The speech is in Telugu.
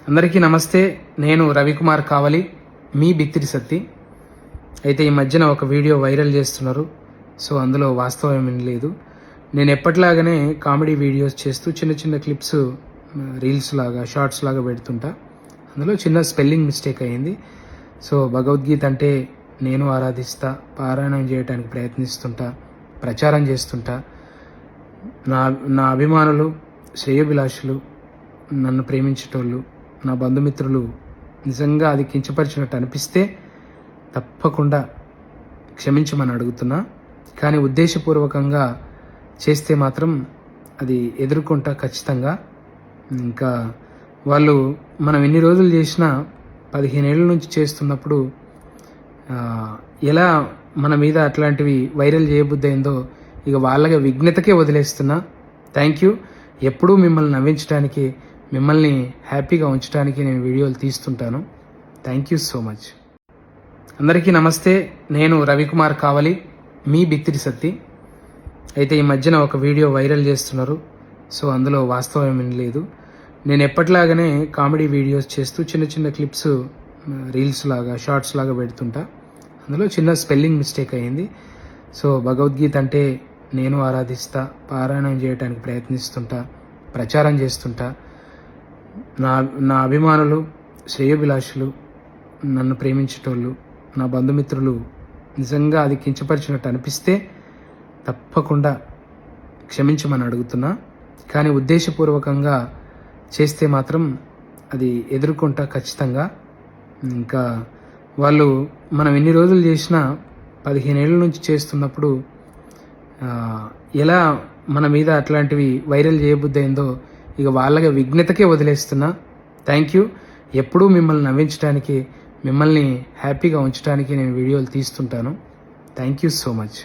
అందరికీ నమస్తే. నేను రవికుమార్ కావలి, మీ బిత్తిరి సత్తి. అయితే ఈ మధ్యన ఒక వీడియో వైరల్ చేస్తున్నారు. సో అందులో వాస్తవం ఏమీ లేదు. నేను ఎప్పటిలాగానే కామెడీ వీడియోస్ చేస్తూ చిన్న చిన్న క్లిప్స్ రీల్స్ లాగా షార్ట్స్ లాగా పెడుతుంటా. అందులో చిన్న స్పెల్లింగ్ మిస్టేక్ అయ్యింది. సో భగవద్గీత అంటే నేను ఆరాధిస్తా, పారాయణం చేయడానికి ప్రయత్నిస్తుంటా, ప్రచారం చేస్తుంటా. నా అభిమానులు, శ్రేయోభిలాషులు, నన్ను ప్రేమించేటోళ్ళు, నా బంధుమిత్రులు నిజంగా అది కించపరిచినట్టు అనిపిస్తే తప్పకుండా క్షమించమని అడుగుతున్నా. కానీ ఉద్దేశపూర్వకంగా చేస్తే మాత్రం అది ఎదుర్కొంటా ఖచ్చితంగా. ఇంకా వాళ్ళు మనం ఎన్ని రోజులు చేసినా 15 ఏళ్ళ నుంచి చేస్తున్నప్పుడు ఎలా మన మీద అట్లాంటివి వైరల్ చేయబుద్దయిందో ఇక వాళ్ళకి విఘ్నతకే వదిలేస్తున్నా. Thank you. ఎప్పుడూ మిమ్మల్ని నవ్వించడానికి, మిమ్మల్ని హ్యాపీగా ఉంచడానికి నేను వీడియోలు తీస్తుంటాను. Thank you so much. అందరికీ నమస్తే. నేను రవికుమార్ కావలి, మీ బిత్తిరి సత్తి. అయితే ఈ మధ్యన ఒక వీడియో వైరల్ చేస్తున్నారు. సో అందులో వాస్తవం ఏమీ లేదు. నేను ఎప్పటిలాగానే కామెడీ వీడియోస్ చేస్తూ చిన్న చిన్న క్లిప్స్ రీల్స్ లాగా షార్ట్స్ లాగా పెడుతుంటా. అందులో చిన్న స్పెల్లింగ్ మిస్టేక్ అయ్యింది. సో భగవద్గీత అంటే నేను ఆరాధిస్తా, పారాయణం చేయడానికి ప్రయత్నిస్తుంటా, ప్రచారం చేస్తుంటా. నా అభిమానులు, శ్రేయోభిలాషులు, నన్ను ప్రేమించేటోళ్ళు, నా బంధుమిత్రులు నిజంగా అది కించపరిచినట్టు అనిపిస్తే తప్పకుండా క్షమించమని అడుగుతున్నా. కానీ ఉద్దేశపూర్వకంగా చేస్తే మాత్రం అది ఎదుర్కొంటా ఖచ్చితంగా. ఇంకా వాళ్ళు మనం ఎన్ని రోజులు చేసినా 15 ఏళ్ళ నుంచి చేస్తున్నప్పుడు ఎలా మన మీద అట్లాంటివి వైరల్ చేయబుద్దయిందో ఇక వాళ్ళకి విఘ్నతకే వదిలేస్తున్నా. Thank you. ఎప్పుడూ మిమ్మల్ని నవ్వించడానికి, మిమ్మల్ని హ్యాపీగా ఉంచడానికి నేను వీడియోలు తీస్తుంటాను. Thank you so much.